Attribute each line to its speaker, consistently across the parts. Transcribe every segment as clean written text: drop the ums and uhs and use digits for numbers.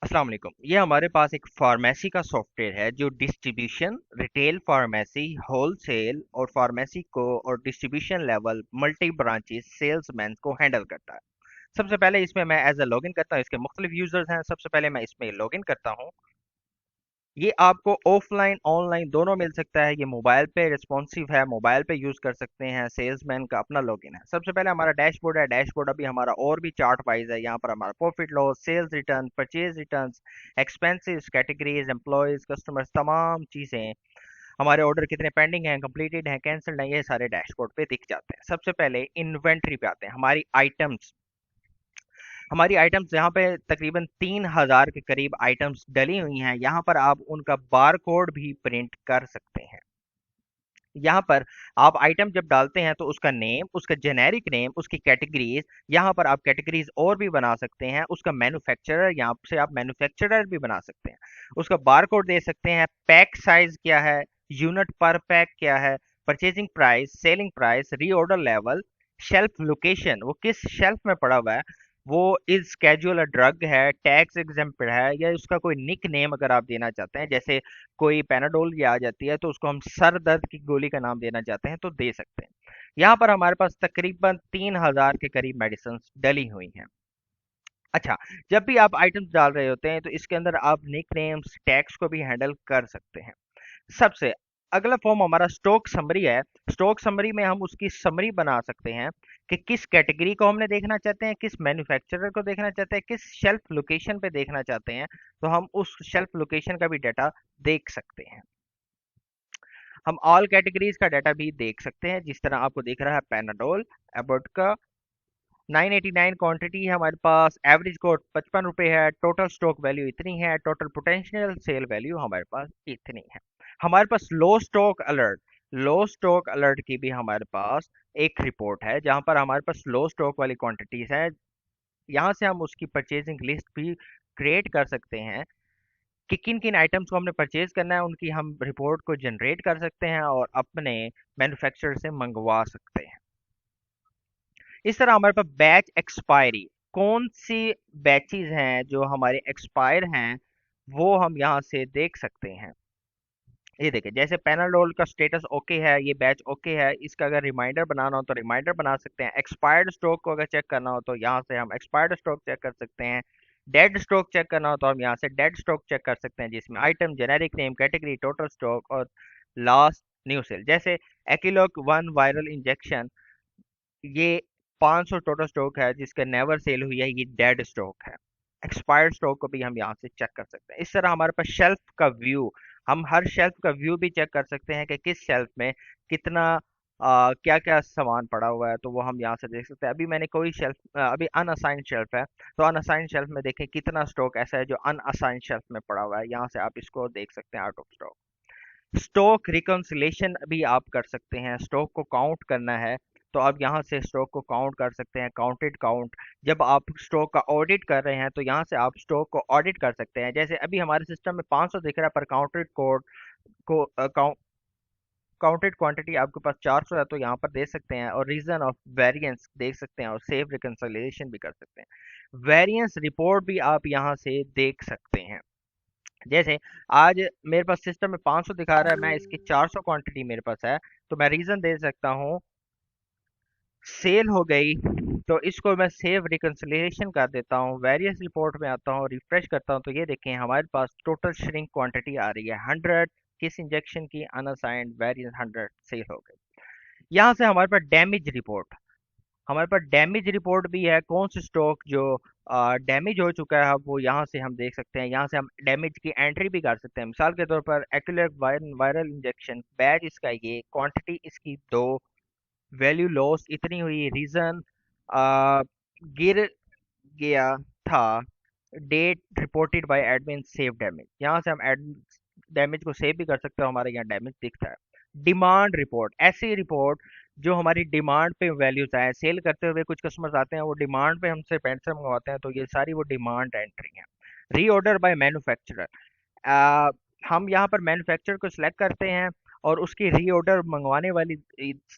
Speaker 1: अस्सलाम वालेकुम। ये हमारे पास एक फार्मेसी का सॉफ्टवेयर है जो डिस्ट्रीब्यूशन, रिटेल फार्मेसी, होलसेल और फार्मेसी को और distribution level multi branches salesman को हैंडल करता है। सबसे पहले इसमें मैं एज अ लॉगिन करता हूँ। इसके मुख्तलिफ यूजर्स हैं। सबसे पहले मैं इसमें लॉगिन करता हूँ। ये आपको ऑफलाइन ऑनलाइन दोनों मिल सकता है। ये मोबाइल पे रिस्पॉन्सिव है, मोबाइल पे यूज कर सकते हैं। सेल्समैन का अपना लॉगिन है। सबसे पहले हमारा डैशबोर्ड है। डैशबोर्ड अभी हमारा और भी चार्ट वाइज है। यहाँ पर हमारा profit loss, sales return, purchase return, expenses, categories, employees, customers, तमाम चीजें, हमारे ऑर्डर कितने पेंडिंग हैं, कंप्लीटेड हैं, कैंसल्ड हैं, ये सारे डैशबोर्ड पे दिख जाते हैं। सबसे पहले इन्वेंट्री पे आते हैं। हमारी आइटम्स यहाँ पे तकरीबन 3000 के करीब आइटम्स डली हुई हैं। यहाँ पर आप उनका बार कोड भी प्रिंट कर सकते हैं। यहाँ पर आप आइटम जब डालते हैं तो उसका नेम, उसका जेनेरिक नेम, उसकी कैटेगरीज, यहाँ पर आप कैटेगरीज और भी बना सकते हैं। उसका मैन्युफैक्चरर, यहाँ से आप मैन्युफैक्चरर भी बना सकते हैं। उसका बार कोड दे सकते हैं। पैक साइज क्या है, यूनिट पर पैक क्या है, purchasing price, selling price, reorder level, shelf location, वो किस शेल्फ में पड़ा हुआ है, वो इज कैजुअल अ ड्रग है, टैक्स एग्जेम्प्टेड है, या उसका कोई निक नेम अगर आप देना चाहते हैं, जैसे कोई पैनाडोल की आ जाती है तो उसको हम सर दर्द की गोली का नाम देना चाहते हैं तो दे सकते हैं। यहाँ पर हमारे पास तकरीबन 3000 के करीब मेडिसिन डली हुई हैं। अच्छा, जब भी आप आइटम्स डाल रहे होते हैं तो इसके अंदर आप निक नेम्स, टैक्स को भी हैंडल कर सकते हैं। सबसे अगला फॉर्म हमारा स्टॉक समरी है। स्टॉक समरी में हम उसकी समरी बना सकते हैं कि किस कैटेगरी को हमने देखना चाहते हैं, किस मैन्युफैक्चरर को देखना चाहते हैं, किस शेल्फ लोकेशन पे देखना चाहते हैं, तो हम उस शेल्फ लोकेशन का भी डाटा देख सकते हैं। हम ऑल कैटेगरीज का डाटा भी देख सकते हैं, जिस तरह आपको दिख रहा है पैनाडोल, एबोट का 989 क्वांटिटी है हमारे पास, एवरेज कोट 55 रुपये है, टोटल स्टॉक वैल्यू इतनी है, टोटल पोटेंशियल सेल वैल्यू हमारे पास इतनी है। हमारे पास लो स्टॉक अलर्ट की भी हमारे पास एक रिपोर्ट है, जहां पर हमारे पास लो स्टॉक वाली क्वांटिटीज है। यहाँ से हम उसकी परचेजिंग लिस्ट भी क्रिएट कर सकते हैं कि किन किन आइटम्स को हमने परचेज करना है। उनकी हम रिपोर्ट को जनरेट कर सकते हैं और अपने मैन्युफैक्चरर से मंगवा सकते हैं। इस तरह हमारे पास बैच एक्सपायरी, कौन सी बैचेस हैं जो हमारे एक्सपायर हैं, वो हम यहाँ से देख सकते हैं। ये देखिए, जैसे पैनाडोल का स्टेटस ओके है, ये बैच ओके है। इसका अगर रिमाइंडर बनाना हो तो रिमाइंडर बना सकते हैं। एक्सपायर्ड स्टॉक को अगर चेक करना हो तो यहाँ से हम एक्सपायर्ड स्टॉक चेक कर सकते हैं। डेड स्टॉक चेक करना हो तो हम यहाँ से डेड स्टॉक चेक कर सकते हैं, जिसमें item, generic name, category, total stock और लास्ट न्यू सेल। जैसे एकिलोक वन वायरल इंजेक्शन, ये 500 टोटल स्टॉक है जिसका नेवर सेल हुई है, ये डेड स्टॉक है। एक्सपायर्ड स्टॉक को भी हम यहाँ से चेक कर सकते हैं। इस तरह हमारे पास शेल्फ का व्यू, हम हर शेल्फ का व्यू भी चेक कर सकते हैं कि किस शेल्फ में कितना क्या क्या सामान पड़ा हुआ है, तो वो हम यहाँ से देख सकते हैं। अभी मैंने कोई शेल्फ, अभी अनअसाइंड शेल्फ है, तो अनअसाइंड शेल्फ में देखें कितना स्टॉक ऐसा है जो अनअसाइंड शेल्फ में पड़ा हुआ है। यहाँ से आप इसको देख सकते हैं, out of stock. Stock reconciliation भी आप कर सकते हैं। स्टॉक को काउंट करना है तो आप यहाँ से स्टॉक को काउंट कर सकते हैं, काउंटेड काउंट। जब आप स्टॉक का ऑडिट कर रहे हैं तो यहाँ से आप स्टॉक को ऑडिट कर सकते हैं। जैसे अभी हमारे सिस्टम में 500 दिख रहा है, पर काउंटेड कोड को काउंटेड क्वांटिटी आपके पास 400 है, तो यहाँ पर दे सकते हैं और रीजन ऑफ वेरिएंस देख सकते हैं और सेव रिकंसिलिएशन भी कर सकते हैं। वेरिएंस रिपोर्ट भी आप यहाँ से देख सकते हैं। जैसे आज मेरे पास सिस्टम में 500 दिखा रहा है, मैं इसकी 400 क्वांटिटी मेरे पास है, तो मैं रीजन दे सकता हूँ सेल हो गई, तो इसको मैं सेव रिकंसिलिएशन कर देता हूँ। वेरियस रिपोर्ट में आता हूँ, रिफ्रेश करता हूँ, तो ये देखें हमारे पास टोटल श्रिंक क्वांटिटी आ रही है 100, किस इंजेक्शन की, अनअसाइंड, वेरियस 100 सेल हो गई। यहाँ से हमारे पास डैमेज रिपोर्ट, हमारे पास डैमेज रिपोर्ट भी है। कौन से स्टॉक जो डैमेज हो चुका है वो यहाँ से हम देख सकते हैं। यहाँ से हम डैमेज की एंट्री भी कर सकते हैं। मिसाल के तौर पर एक्यूलेट वायरल इंजेक्शन, बैच इसका ये, क्वांटिटी इसकी 2, वैल्यू लॉस इतनी हुई, रीजन गिर गया था, date reported by admin, save damage. यहाँ से हम डैमेज को सेव भी कर सकते हो, हमारे यहाँ डैमेज दिखता है। डिमांड रिपोर्ट, ऐसी रिपोर्ट जो हमारी डिमांड पे वैल्यूज आए, सेल करते हुए कुछ कस्टमर्स आते हैं वो डिमांड पे हमसे पेंसिल मंगवाते हैं, तो ये सारी वो डिमांड एंट्री है। रीऑर्डर बाय मैन्युफैक्चरर, हम यहाँ पर मैन्युफैक्चरर को सिलेक्ट करते हैं और उसकी रीऑर्डर मंगवाने वाली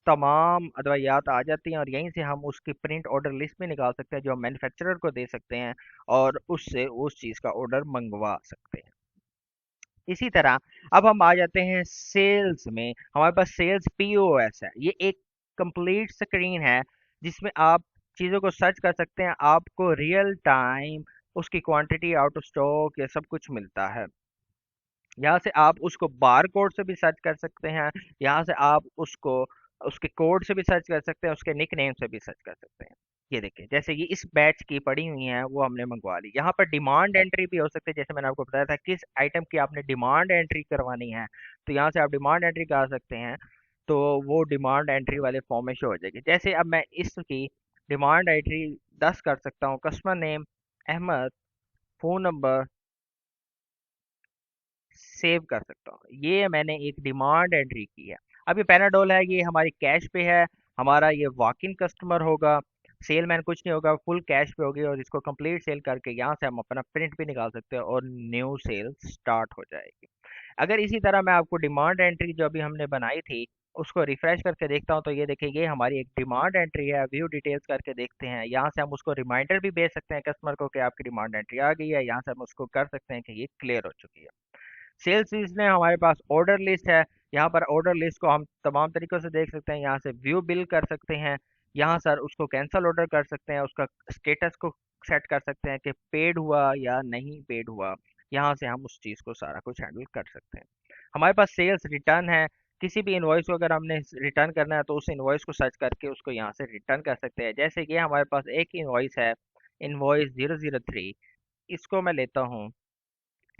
Speaker 1: तमाम अद्वियात आ जाती हैं, और यहीं से हम उसकी प्रिंट ऑर्डर लिस्ट भी निकाल सकते हैं जो हम मैन्युफैक्चरर को दे सकते हैं और उससे उस चीज़ का ऑर्डर मंगवा सकते हैं। इसी तरह अब हम आ जाते हैं सेल्स में। हमारे पास सेल्स पीओएस है। ये एक कंप्लीट स्क्रीन है जिसमें आप चीज़ों को सर्च कर सकते हैं, आपको रियल टाइम उसकी क्वांटिटी, आउट ऑफ स्टॉक, ये सब कुछ मिलता है। यहाँ से आप उसको बार कोड से भी सर्च कर सकते हैं, यहाँ से आप उसको उसके कोड से भी सर्च कर सकते हैं, उसके निक नेम से भी सर्च कर सकते हैं। ये देखिए, जैसे ये इस बैच की पड़ी हुई हैं वो हमने मंगवा ली। यहाँ पर डिमांड एंट्री भी हो सकती है, जैसे मैंने आपको बताया था किस आइटम की आपने डिमांड एंट्री करवानी है, तो यहाँ से आप डिमांड एंट्री कर सकते हैं। तो वो डिमांड एंट्री वाले फॉर्म में शो हो जाएगी। जैसे अब मैं इसकी डिमांड एंट्री 10 कर सकता हूँ, customer name Ahmed, phone number, save कर सकता हूँ। ये मैंने एक डिमांड एंट्री की है। अब ये पैनाडोल है, ये हमारी कैश पे है, हमारा ये वॉक इन कस्टमर होगा, सेल मैन कुछ नहीं होगा, फुल कैश पे होगी, और इसको कंप्लीट सेल करके यहाँ से हम अपना प्रिंट भी निकाल सकते हैं और न्यू सेल स्टार्ट हो जाएगी। अगर इसी तरह मैं आपको डिमांड एंट्री जो अभी हमने बनाई थी उसको रिफ्रेश करके देखता हूँ, तो ये देखिए ये हमारी एक डिमांड एंट्री है। व्यू डिटेल्स करके देखते हैं, यहाँ से हम उसको रिमाइंडर भी भेज सकते हैं कस्टमर को कि आपकी डिमांड एंट्री आ गई है। यहाँ से हम उसको कर सकते हैं कि ये क्लियर हो चुकी है। सेल्स लिस्ट में हमारे पास ऑर्डर लिस्ट है। यहाँ पर ऑर्डर लिस्ट को हम तमाम तरीकों से देख सकते हैं। यहाँ से व्यू बिल कर सकते हैं, यहाँ सर उसको कैंसिल ऑर्डर कर सकते हैं, उसका स्टेटस को सेट कर सकते हैं कि पेड हुआ या नहीं पेड हुआ। यहाँ से हम उस चीज़ को सारा कुछ हैंडल कर सकते हैं। हमारे पास सेल्स रिटर्न है। किसी भी इन्वॉइस को अगर हमने रिटर्न करना है तो उस इन्वॉइस को सर्च करके उसको यहाँ से रिटर्न कर सकते हैं। जैसे कि हमारे पास एक इन्वॉइस है, इन्वॉइस 003। इसको मैं लेता हूँ,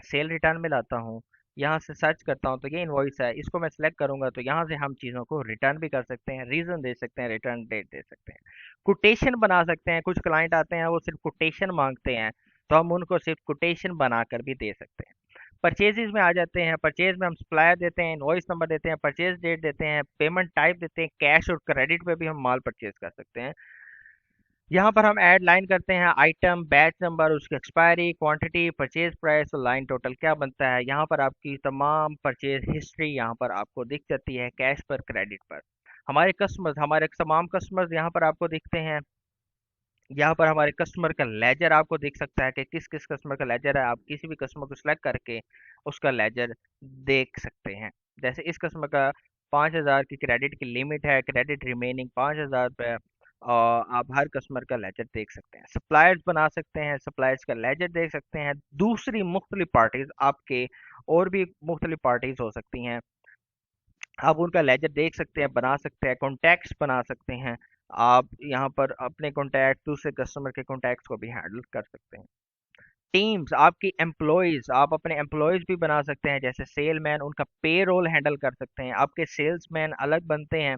Speaker 1: सेल रिटर्न में लाता हूँ, यहाँ से सर्च करता हूँ, तो ये इनवॉइस है, इसको मैं सेलेक्ट करूंगा तो यहाँ से हम चीज़ों को रिटर्न भी कर सकते हैं, रीज़न दे सकते हैं, रिटर्न डेट दे सकते हैं, कोटेशन बना सकते हैं। कुछ क्लाइंट आते हैं वो सिर्फ कोटेशन मांगते हैं, तो हम उनको सिर्फ कोटेशन बनाकर भी दे सकते हैं। परचेजेज में आ जाते हैं। परचेज में हम सप्लायर देते हैं, इनवॉइस नंबर देते हैं, परचेज डेट देते हैं, पेमेंट टाइप देते हैं, कैश और क्रेडिट पे भी हम माल परचेज कर सकते हैं। यहाँ पर हम ऐड लाइन करते हैं, आइटम, बैच नंबर, उसकी एक्सपायरी, क्वांटिटी, परचेज प्राइस और लाइन टोटल क्या बनता है। यहाँ पर आपकी तमाम परचेज हिस्ट्री यहाँ पर आपको दिख जाती है, कैश पर, क्रेडिट पर। हमारे कस्टमर्स, हमारे तमाम कस्टमर्स यहाँ पर आपको दिखते हैं। यहाँ पर हमारे कस्टमर का लेजर आपको दिख सकता है कि किस किस कस्टमर का लेजर है। आप किसी भी कस्टमर को सिलेक्ट करके उसका लेजर देख सकते हैं। जैसे इस कस्टमर का 5,000 की क्रेडिट की लिमिट है, क्रेडिट रिमेनिंग 5,000 रुपये, और आप हर कस्टमर का लेजर देख सकते हैं। सप्लायर्स बना सकते हैं, सप्लायर्स का लेजर देख सकते हैं। दूसरी मुख्तलिफ पार्टीज आपके, और भी मुख्तलिफ पार्टीज हो सकती हैं, आप उनका लेजर देख सकते हैं, बना सकते हैं, कॉन्टैक्ट्स बना सकते हैं। आप यहाँ पर अपने कॉन्टैक्ट, दूसरे कस्टमर के कॉन्टैक्ट्स को भी हैंडल कर सकते हैं। टीम्स, आपकी एम्प्लॉयज़, आप अपने एम्प्लॉयज़ भी बना सकते हैं, जैसे सेलमैन, उनका पे रोल हैंडल कर सकते हैं। आपके सेल्समैन अलग बनते हैं,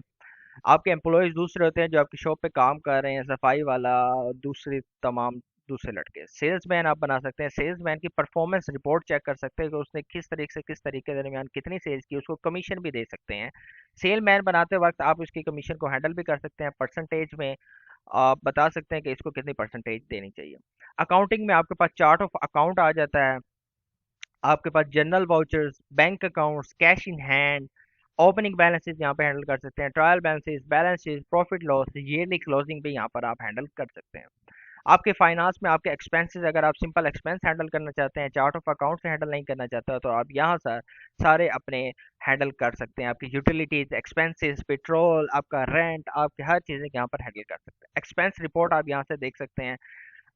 Speaker 1: आपके एम्प्लॉयज़ दूसरे होते हैं जो आपकी शॉप पे काम कर रहे हैं, सफाई वाला, दूसरे तमाम दूसरे लड़के। सेल्समैन आप बना सकते हैं, सेल्समैन की परफॉर्मेंस रिपोर्ट चेक कर सकते हैं कि उसने किस तरीके से किस तरीके के दरमियान कितनी सेल्स की, उसको कमीशन भी दे सकते हैं। सेलमैन बनाते वक्त आप उसकी कमीशन को हैंडल भी कर सकते हैं, परसेंटेज में आप बता सकते हैं कि इसको कितनी परसेंटेज देनी चाहिए। अकाउंटिंग में आपके पास चार्ट ऑफ अकाउंट आ जाता है, आपके पास general vouchers, bank accounts, cash in hand, opening balances यहाँ पे हैंडल कर सकते हैं, trial balances, balance sheet, profit loss, yearly closing भी यहाँ पर आप हैंडल कर सकते हैं। आपके फाइनेंस में आपके एक्सपेंसेस, अगर आप सिंपल एक्सपेंस हैंडल करना चाहते हैं, चार्ट ऑफ अकाउंट से हैंडल नहीं करना चाहते हो, तो आप यहाँ से सारे अपने हैंडल कर सकते हैं। आपकी यूटिलिटीज एक्सपेंसेस, पेट्रोल, आपका रेंट, आपकी हर चीज़ें यहाँ पर हैंडल कर सकते हैं। एक्सपेंस रिपोर्ट आप यहाँ से देख सकते हैं।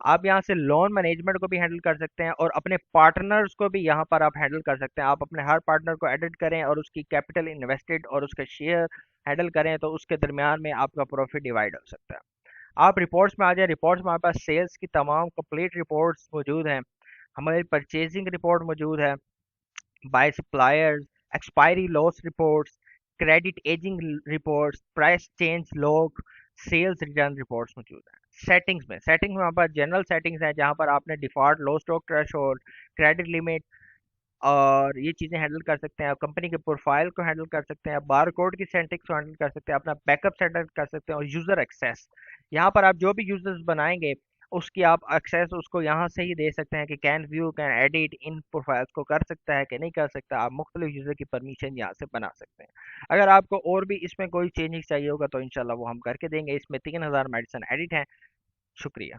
Speaker 1: आप यहाँ से लोन मैनेजमेंट को भी हैंडल कर सकते हैं, और अपने पार्टनर्स को भी यहाँ पर आप हैंडल कर सकते हैं। आप अपने हर पार्टनर को एडिट करें और उसकी कैपिटल इन्वेस्टेड और उसका शेयर हैंडल करें, तो उसके दरमियान में आपका प्रॉफिट डिवाइड हो सकता है। आप रिपोर्ट्स में आ जाए। रिपोर्ट्स में हमारे पास सेल्स की तमाम कंप्लीट रिपोर्ट्स मौजूद हैं, हमारी परचेजिंग रिपोर्ट मौजूद है, by suppliers, expiry loss reports, credit ageing reports, price change log, sales return reports मौजूद हैं। सेटिंग्स में हमारे पास जनरल सेटिंग्स हैं, जहां पर आपने डिफॉल्ट, लो स्टॉक थ्रेशोल्ड, क्रेडिट लिमिट और ये चीज़ें हैंडल कर सकते हैं। आप कंपनी के प्रोफाइल को हैंडल कर सकते हैं, बार कोड की सेटिंग्स को हैंडल कर सकते हैं, अपना बैकअप सेटअप कर सकते हैं, और यूज़र एक्सेस, यहाँ पर आप जो भी यूजर्स बनाएंगे उसकी आप एक्सेस उसको यहाँ से ही दे सकते हैं कि can view can edit in profiles को कर सकता है कि नहीं कर सकता। आप मुख्तलिफ यूज़र की परमिशन यहाँ से बना सकते हैं। अगर आपको और भी इसमें कोई चेंजिंग चाहिए होगा तो इंशाल्लाह वो हम करके देंगे। इसमें 3000 मेडिसन एडिट हैं। शुक्रिया।